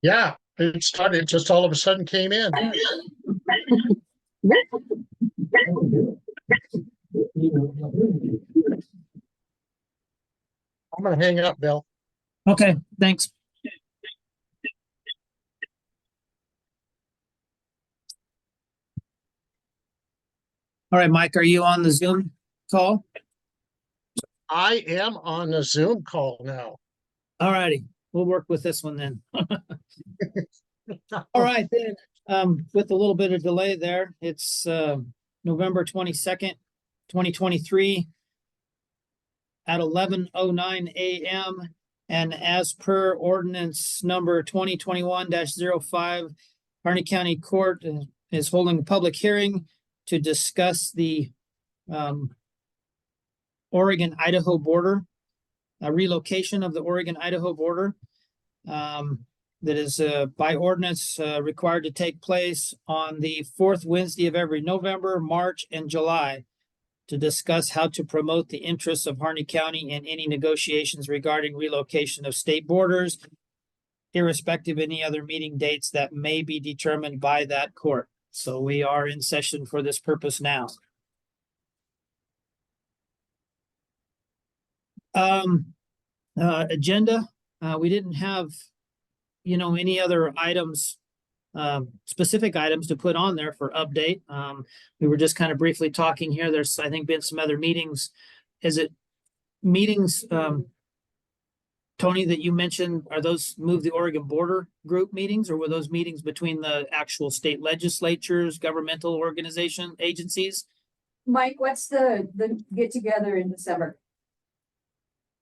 Yeah, it started, it just all of a sudden came in. I'm gonna hang up, Bill. Okay, thanks. All right, Mike, are you on the Zoom call? I am on a Zoom call now. All righty, we'll work with this one then. All right, then, with a little bit of delay there, it's November 22nd, 2023 at 11:09 a.m. And as per ordinance number 2021-05, Harney County Court is holding a public hearing to discuss the Oregon-Idaho border, a relocation of the Oregon-Idaho border. That is by ordinance required to take place on the fourth Wednesday of every November, March, and July to discuss how to promote the interests of Harney County in any negotiations regarding relocation of state borders, irrespective of any other meeting dates that may be determined by that court. So we are in session for this purpose now. Agenda, we didn't have any other items, specific items to put on there for update. We were just kind of briefly talking here. There's, I think, been some other meetings. Is it meetings, Tony, that you mentioned? Are those Move the Oregon Border group meetings, or were those meetings between the actual state legislatures, governmental organization, agencies? Mike, what's the get together in December?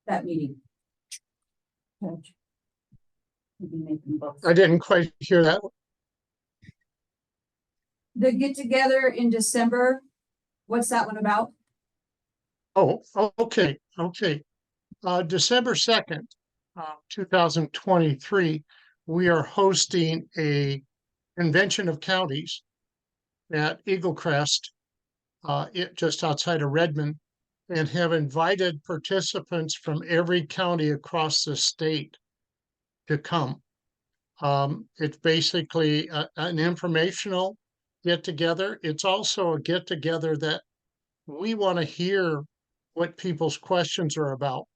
That meeting. I didn't quite hear that. The get together in December, what's that one about? Oh, okay. December 2nd, 2023, we are hosting a convention of counties at Eagle Crest, just outside of Redmond, and have invited participants from every county across the state to come. It's basically an informational get together. It's also a get together that we want to hear what people's questions are about.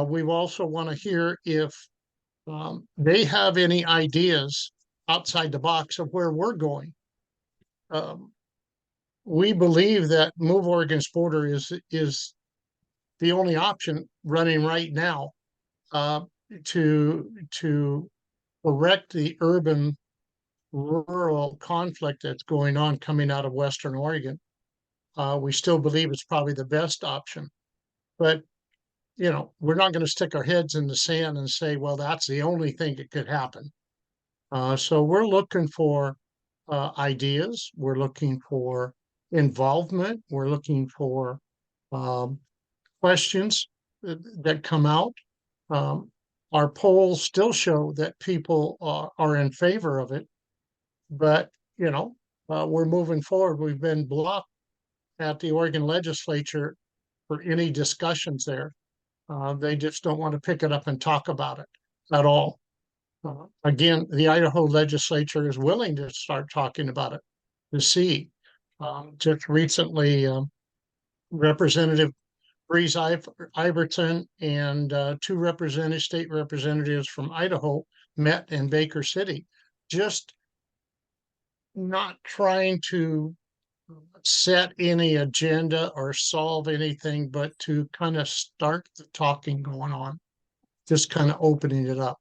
We also want to hear if they have any ideas outside the box of where we're going. We believe that Move Oregon's Border is the only option running right now to correct the urban rural conflict that's going on coming out of Western Oregon. We still believe it's probably the best option, but we're not going to stick our heads in the sand and say, well, that's the only thing that could happen. So we're looking for ideas. We're looking for involvement. We're looking for questions that come out. Our polls still show that people are in favor of it, but we're moving forward. We've been blocked at the Oregon legislature for any discussions there. They just don't want to pick it up and talk about it at all. Again, the Idaho legislature is willing to start talking about it to see. Just recently, Representative Breeze Iverson and two state representatives from Idaho met in Baker City, just not trying to set any agenda or solve anything, but to kind of start the talking going on, just kind of opening it up.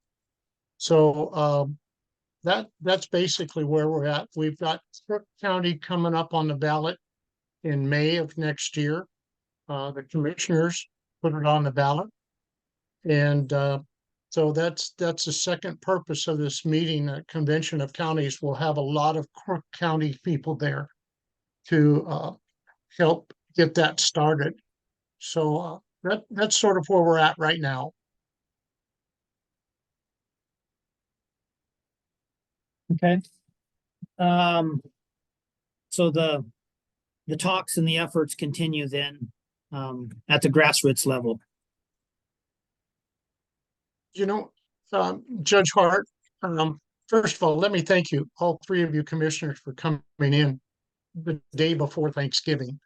So that's basically where we're at. We've got Cook County coming up on the ballot in May of next year. The commissioners put it on the ballot, and so that's the second purpose of this meeting. A convention of counties will have a lot of Cook County people there to help get that started. So that's sort of where we're at right now. Okay. So the talks and the efforts continue then at the grassroots level. Judge Hart, First of all, let me thank you, all three of you commissioners, for coming in the day before Thanksgiving,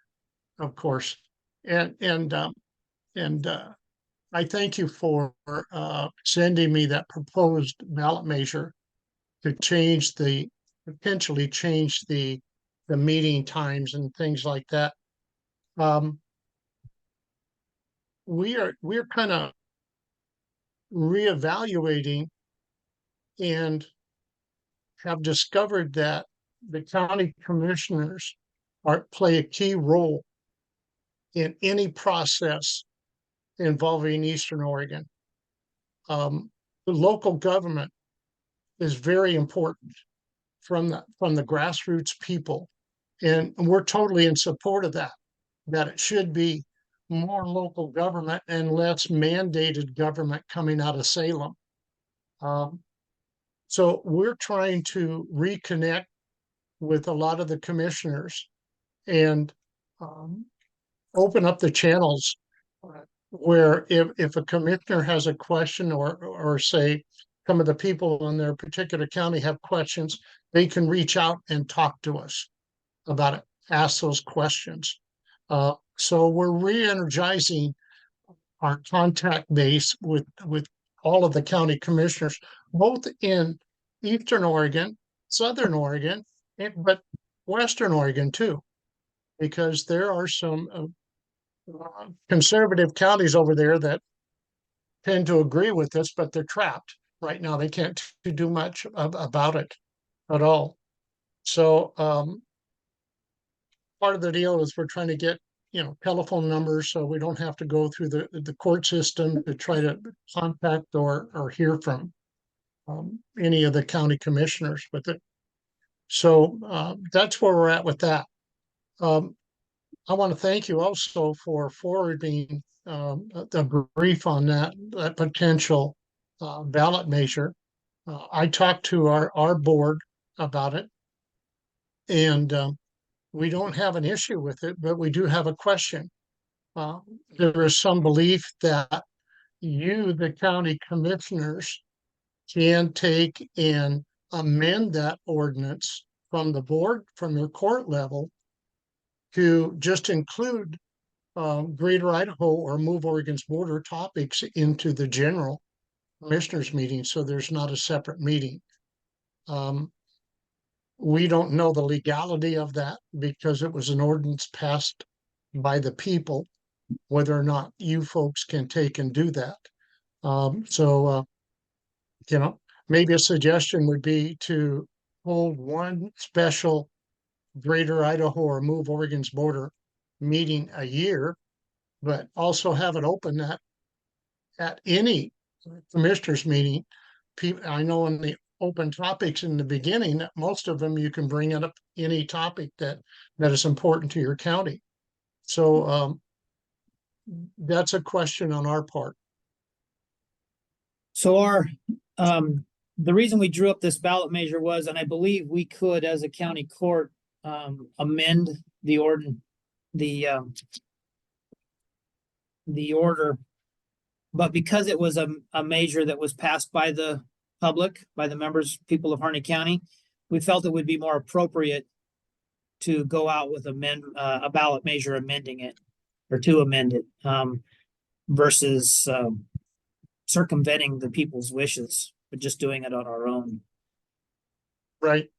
of course. And I thank you for sending me that proposed ballot measure to potentially change the meeting times and things like that. Um, we're kind of reevaluating and have discovered that the county commissioners play a key role in any process involving Eastern Oregon. The local government is very important from the grassroots people, and we're totally in support of that. That it should be more local government and less mandated government coming out of Salem. Um, so we're trying to reconnect with a lot of the commissioners and um, open up the channels where if a commissioner has a question or say some of the people in their particular county have questions, they can reach out and talk to us about it, ask those questions. So we're re-energizing our contact base with all of the county commissioners, both in Eastern Oregon, Southern Oregon, but Western Oregon too, because there are some conservative counties over there that tend to agree with this, but they're trapped right now. They can't do much about it at all. So part of the deal is we're trying to get telephone numbers so we don't have to go through the court system to try to contact or hear from any of the county commissioners with it. So that's where we're at with that. I want to thank you also for forwarding the brief on that potential ballot measure. I talked to our board about it, and we don't have an issue with it, but we do have a question. Uh, there is some belief that you, the county commissioners, can take and amend that ordinance from the board, from your court level, to just include Greater Idaho or Move Oregon's Border topics into the general commissioners meeting, so there's not a separate meeting. We don't know the legality of that because it was an ordinance passed by the people, whether or not you folks can take and do that. So maybe a suggestion would be to hold one special Greater Idaho or Move Oregon's Border meeting a year, but also have it open at any commissioners meeting. I know in the open topics in the beginning, most of them you can bring up any topic that is important to your county. So that's a question on our part. So the reason we drew up this ballot measure was, and I believe we could, as a county court, amend the order, but because it was a measure that was passed by the public, by the people of Harney County, we felt it would be more appropriate to go out with a ballot measure amending it, or to amend it, versus circumventing the people's wishes, but just doing it on our own. Right.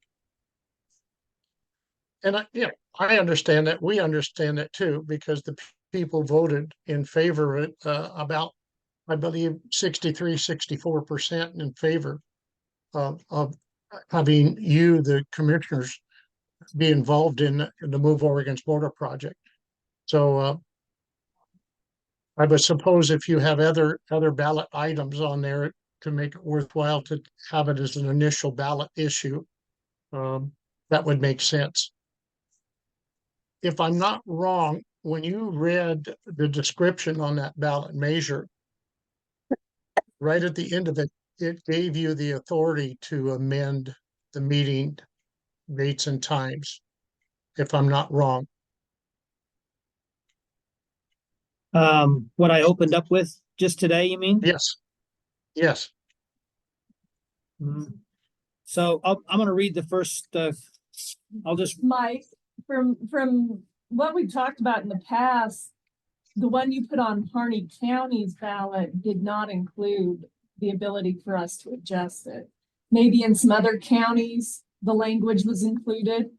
And I understand that. We understand that too, because the people voted in favor of it, about, I believe, 64% in favor of having you, the commissioners, be involved in the Move Oregon's Border project. So I would suppose if you have other ballot items on there to make it worthwhile to have it as an initial ballot issue, that would make sense. If I'm not wrong, when you read the description on that ballot measure, right at the end of it, it gave you the authority to amend the meeting dates and times, if I'm not wrong. What I opened up with just today, you mean? Yes. Yes. So I'm going to read the first, I'll just, Mike, from what we talked about in the past, the one you put on Harney County's ballot did not include the ability for us to adjust it. Maybe in some other counties, the language was included.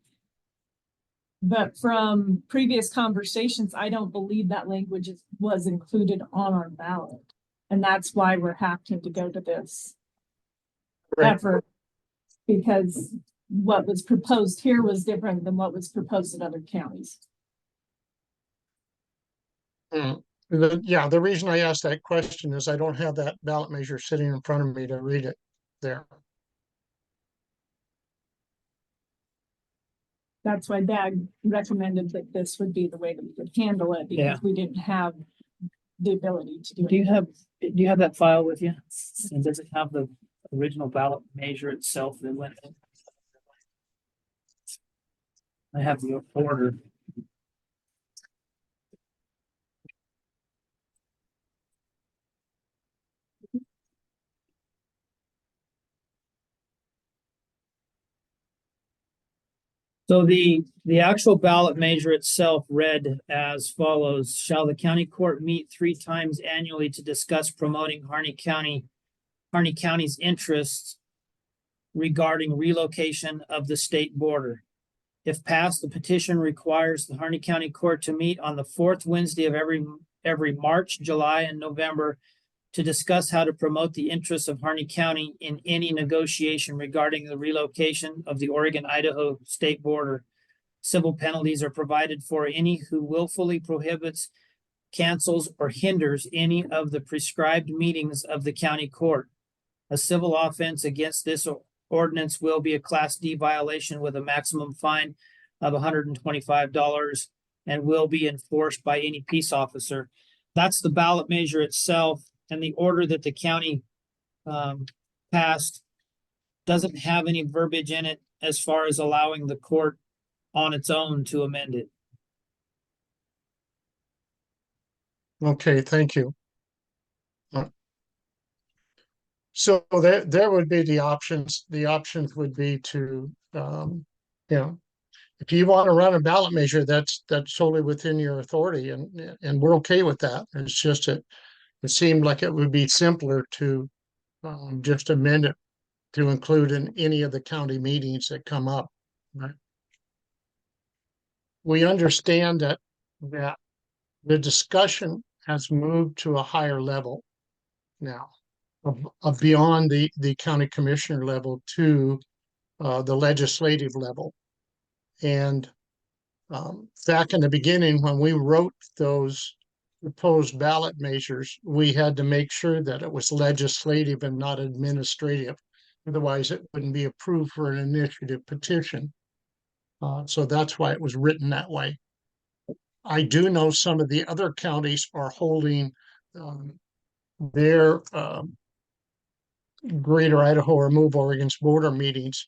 But from previous conversations, I don't believe that language was included on our ballot. And that's why we're having to go to this Right. effort, because what was proposed here was different than what was proposed in other counties. Yeah, the reason I asked that question is I don't have that ballot measure sitting in front of me to read it there. That's why Dag recommended that this would be the way that we would handle it, Yeah. because we didn't have the ability to do do it. you have that file with you? And does it have the original ballot measure itself that went in? I have the order. So the actual ballot measure itself read as follows: shall the county court meet 3 times annually to discuss promoting Harney County's interests regarding relocation of the state border? If passed, the petition requires the Harney County Court to meet on the 4th Wednesday of every March, July, and November to discuss how to promote the interests of Harney County in any negotiation regarding the relocation of the Oregon-Idaho state border. Civil penalties are provided for any who willfully prohibits, cancels, or hinders any of the prescribed meetings of the county court. A civil offense against this ordinance will be a Class D violation with a maximum fine of $125 and will be enforced by any peace officer. That's the ballot measure itself. And the order that the county passed doesn't have any verbiage in it as far as allowing the court on its own to amend it. Okay, thank you. So there would be the options. The options would be to, if you want to run a ballot measure, that's solely within your authority, and we're okay with that. It's just it seemed like it would be simpler to just amend it to include in any of the county meetings that come up. Right? We understand that the discussion has moved to a higher level now, of beyond the county commissioner level to the legislative level. And back in the beginning, when we wrote those proposed ballot measures, we had to make sure that it was legislative and not administrative. Otherwise, it wouldn't be approved for an initiative petition. So that's why it was written that way. I do know some of the other counties are holding their Greater Idaho or Move Oregon's border meetings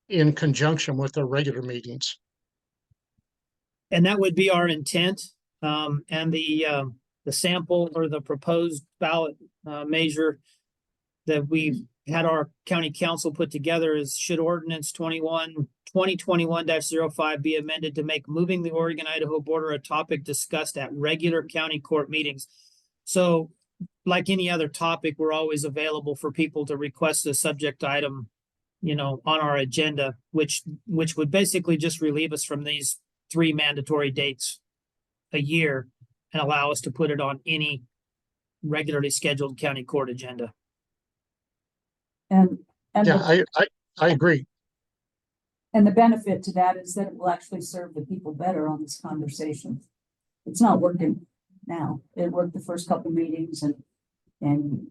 in conjunction with their regular meetings. And that would be our intent. And the sample or the proposed ballot measure that we've had our county council put together is: should ordinance 2021-05 be amended to make moving the Oregon-Idaho border a topic discussed at regular county court meetings. So like any other topic, we're always available for people to request a subject item, on our agenda, which would basically just relieve us from these 3 mandatory dates a year and allow us to put it on any regularly scheduled county court agenda. And Yeah, I agree. and the benefit to that is that it will actually serve the people better on this conversation. It's not working now. It worked the first couple meetings, and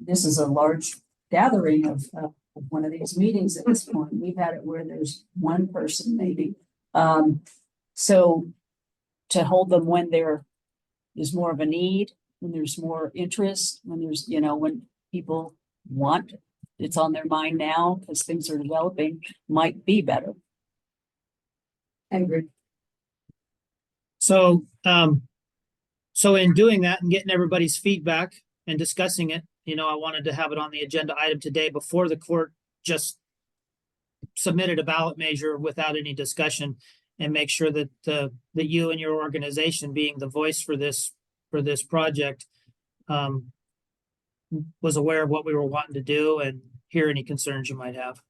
this is a large gathering of one of these meetings at this point. We've had it where there's one person maybe. So to hold them when there is more of a need, when there's more interest, when there's, when people want, it's on their mind now because things are developing, might be better. I agree. So, so in doing that and getting everybody's feedback and discussing it, I wanted to have it on the agenda item today before the court just submitted a ballot measure without any discussion and make sure that, that you and your organization being the voice for this project, was aware of what we were wanting to do and hear any concerns you might have.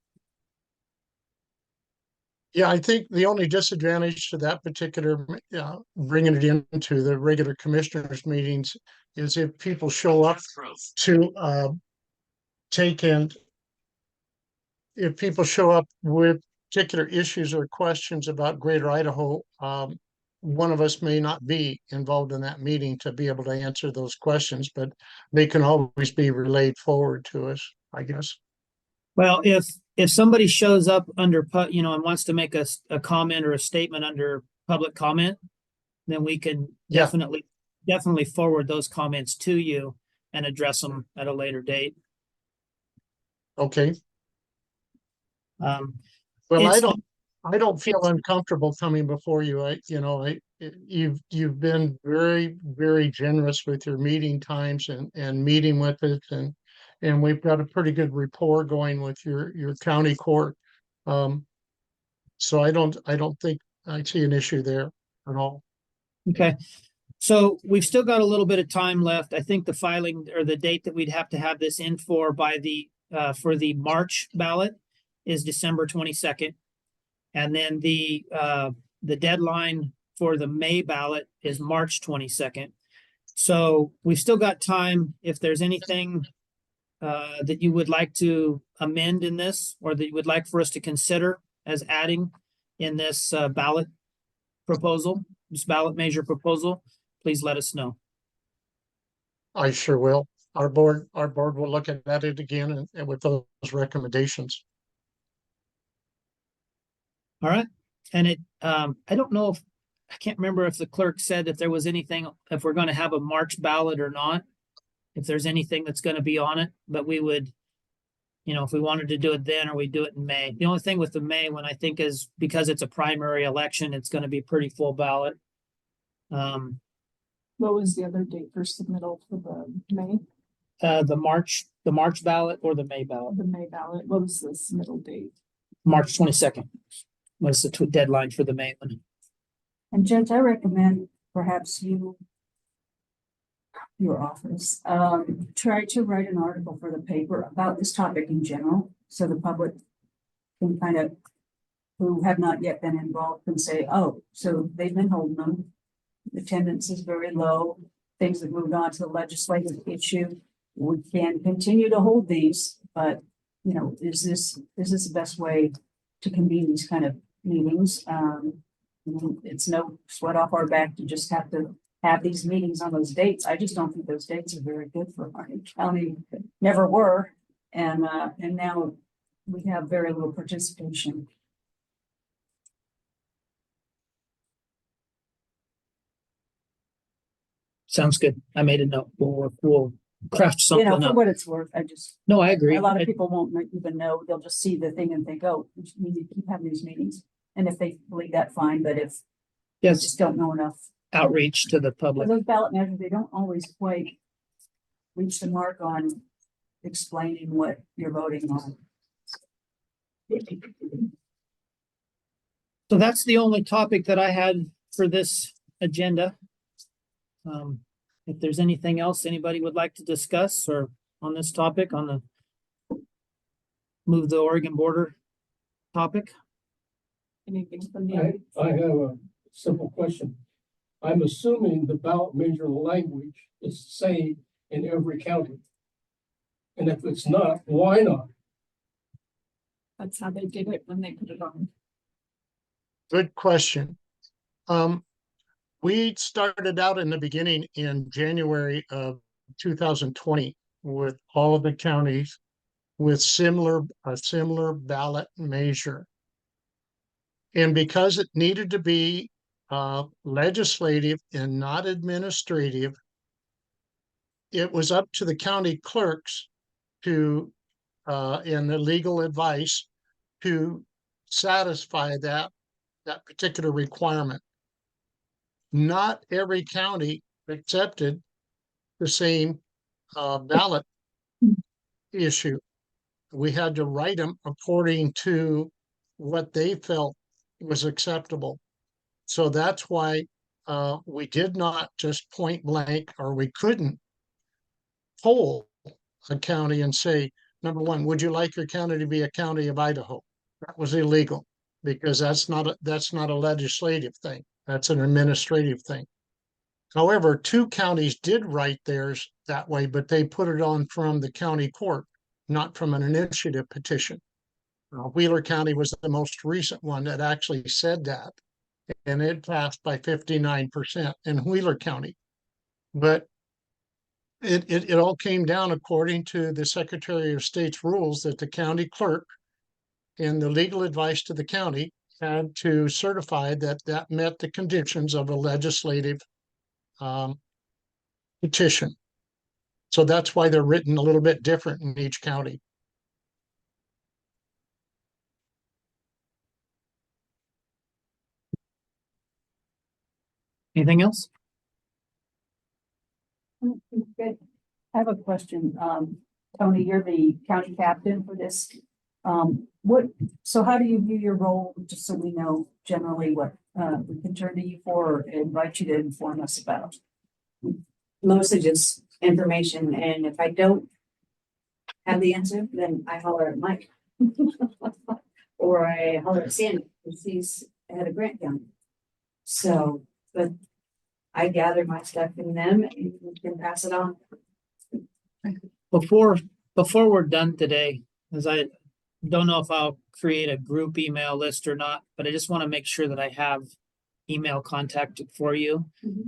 Yeah, I think the only disadvantage to that particular, bringing it into the regular commissioners meetings is if people show up to, take in, if people show up with particular issues or questions about Greater Idaho, one of us may not be involved in that meeting to be able to answer those questions, but they can always be relayed forward to us, I guess. Well, if somebody shows up under, and wants to make a comment or a statement under public comment, then we can Yeah. definitely forward those comments to you and address them at a later date. Okay. Um, Well, It's- I don't feel uncomfortable coming before you. You've been very, very generous with your meeting times and meeting with us, and we've got a pretty good rapport going with your county court. So I don't think I see an issue there at all. Okay, so we've still got a little bit of time left. I think the filing or the date that we'd have to have this in for for the March ballot is December 22nd. And then the deadline for the May ballot is March 22nd. So we've still got time. If there's anything that you would like to amend in this, or that you would like for us to consider as adding in this ballot measure proposal, please let us know. I sure will. Our board will look at it again and with those recommendations. All right. And I don't know I can't remember if the clerk said if there was anything, if we're going to have a March ballot or not, if there's anything that's going to be on it, but we would, if we wanted to do it then, or we do it in May. The only thing with the May one, I think, is because it's a primary election, it's going to be pretty full ballot. What was the other date for submittal for the May? The March ballot or the May ballot? The May ballot, what was the submittal date? March 22nd was the deadline for the May one. And Judge, I recommend perhaps your office, try to write an article for the paper about this topic in general, so the public can kind of, who have not yet been involved, can say, oh, so they've been holding them. Attendance is very low. Things have moved on to the legislative issue. We can continue to hold these, but is this the best way to convene these kind of meetings? It's no sweat off our back to just have to have these meetings on those dates. I just don't think those dates are very good for Harney County. Never were, and now we have very little participation. Sounds good. I made a note. We'll craft something For up. what it's worth, No, I agree. a lot of people won't even know. They'll just see the thing and think, oh, we need to keep having these meetings. And if they believe that, fine, but if they Yes, just don't know enough. outreach to the But public. those ballot measures, they don't always quite reach the mark on explaining what you're voting on. So that's the only topic that I had for this agenda. If there's anything else anybody would like to discuss or on this topic, on the move the Oregon border topic. Anything from the, I have a simple question. I'm assuming the ballot measure language is the same in every county. And if it's not, why not? that's how they did it when they put it on. Good question. We started out in the beginning in January of 2020 with all of the counties with a similar ballot measure. And because it needed to be legislative and not administrative, it was up to the county clerks to, and the legal advice to satisfy that particular requirement. Not every county accepted the same ballot issue. We had to write them according to what they felt was acceptable. So that's why we did not just point blank, or we couldn't poll a county and say, number one, would you like your county to be a county of Idaho? That was illegal because that's not a legislative thing. That's an administrative thing. However, two counties did write theirs that way, but they put it on from the county court, not from an initiative petition. Wheeler County was the most recent one that actually said that, and it passed by 59% in Wheeler County. But it all came down according to the Secretary of State's rules that the county clerk and the legal advice to the county had to certify that that met the conditions of a legislative petition. So that's why they're written a little bit different in each county. Anything else? Good. I have a question. Tony, you're the county captain for this. So how do you view your role, just so we know generally what we can turn to you for or invite you to inform us about? Mostly just information, and if I don't have the answer, then I holler at Mike. Or I holler at Sandy, because he's head of Grant County. So, but I gather my stuff from them and we can pass it on. Before we're done today, as I don't know if I'll create a group email list or not, but I just want to make sure that I have email contact for you,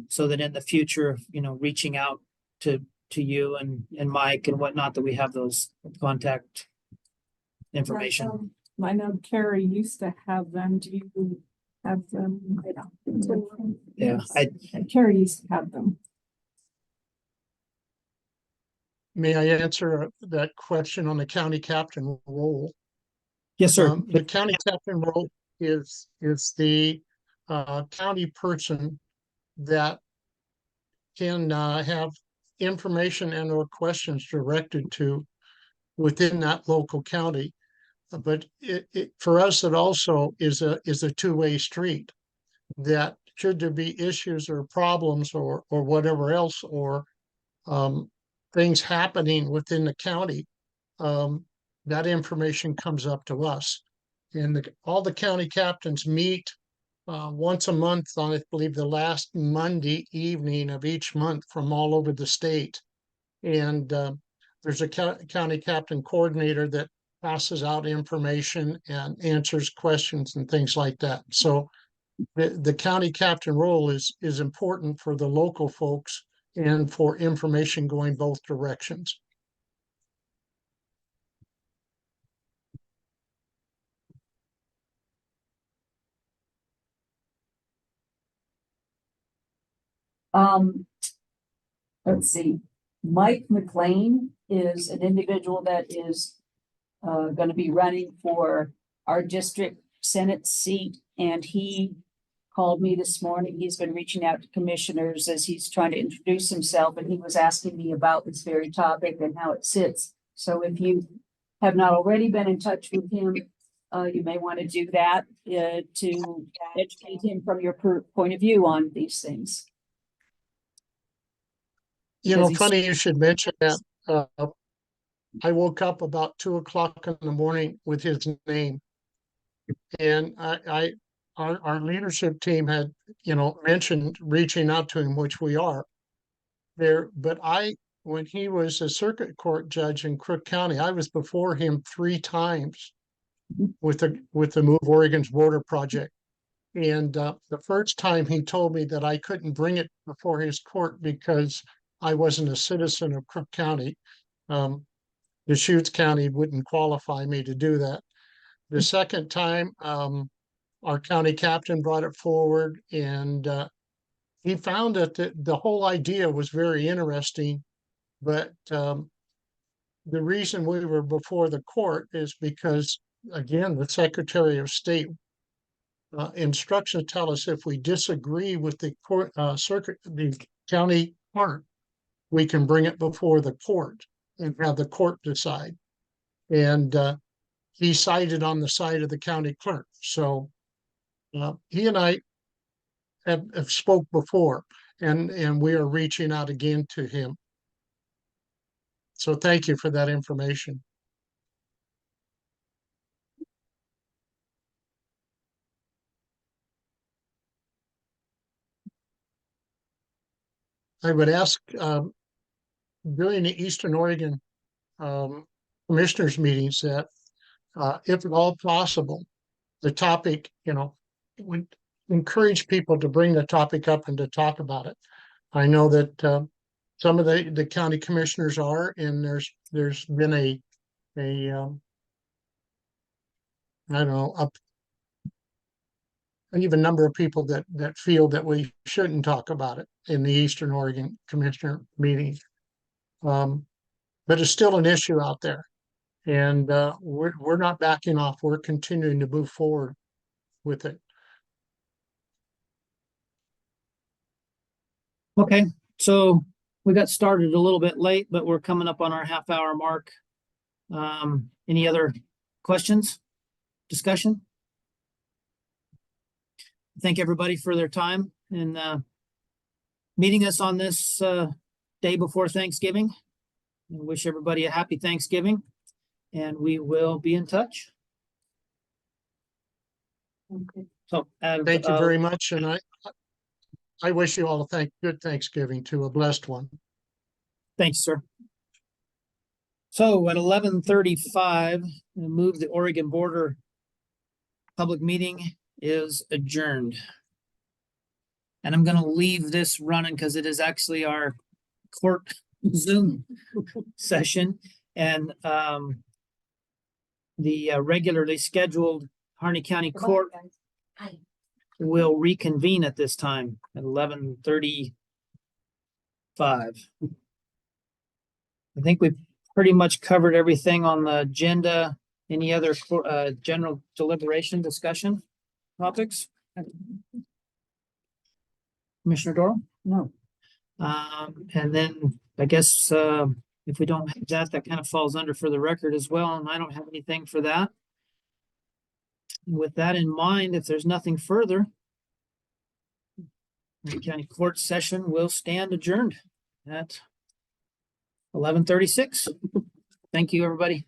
so that in the future, reaching out to you and Mike and whatnot, that we have those contact information. I know Carrie used to have them. Do you have them? Yeah, Carrie used to have them. May I answer that question on the county captain role? yes, sir. The county captain role is the county person that can have information and or questions directed to within that local county. But for us, it also is a two-way street, that should there be issues or problems or whatever else, or things happening within the county, that information comes up to us. And all the county captains meet once a month on, I believe, the last Monday evening of each month from all over the state. And there's a county captain coordinator that passes out information and answers questions and things like that. So the county captain role is important for the local folks and for information going both directions. Let's see. Mike McLean is an individual that is going to be running for our district Senate seat, and he called me this morning. He's been reaching out to commissioners as he's trying to introduce himself, and he was asking me about this very topic and how it sits. So if you have not already been in touch with him, you may want to do that to educate him from your point of view on these things. Funny you should mention that. I woke up about 2 o'clock in the morning with his name, and our leadership team had, mentioned reaching out to him, which we are there. But when he was a circuit court judge in Crook County, I was before him 3 times with the Move Oregon's Border Project. And the first time he told me that I couldn't bring it before his court because I wasn't a citizen of Crook County. Deschutes County wouldn't qualify me to do that. The second time, our county captain brought it forward, and he found that the whole idea was very interesting. But the reason we were before the court is because, again, the Secretary of State instructions tell us if we disagree with the court the county court, we can bring it before the court and have the court decide. And he cited on the side of the county clerk. So he and I have spoke before, and we are reaching out again to him. So thank you for that information. I would ask during the Eastern Oregon commissioners meetings that if at all possible, the topic, we encourage people to bring the topic up and to talk about it. I know that some of the county commissioners are, and there's been a I don't know, an even number of people that feel that we shouldn't talk about it in the Eastern Oregon Commissioner meeting. But it's still an issue out there, and we're not backing off. We're continuing to move forward with it. Okay, so we got started a little bit late, but we're coming up on our half-hour mark. Any other questions, discussion? Thank everybody for their time and meeting us on this day before Thanksgiving. I wish everybody a happy Thanksgiving, and we will be in touch. Okay. So, Thank you very much, and I wish you all a good Thanksgiving too, a blessed one. thanks, sir. So at 11:35, we'll move the Oregon border public meeting is adjourned. And I'm going to leave this running because it is actually our court Zoom session, and the regularly scheduled Harney County Court will reconvene at this time at 11:35. I think we've pretty much covered everything on the agenda. Any other general deliberation discussion topics? Commissioner Doral? No. And then I guess if we don't have that, that kind of falls under for the record as well, and I don't have anything for that. With that in mind, if there's nothing further, the county court session will stand adjourned at 11:36. Thank you, everybody.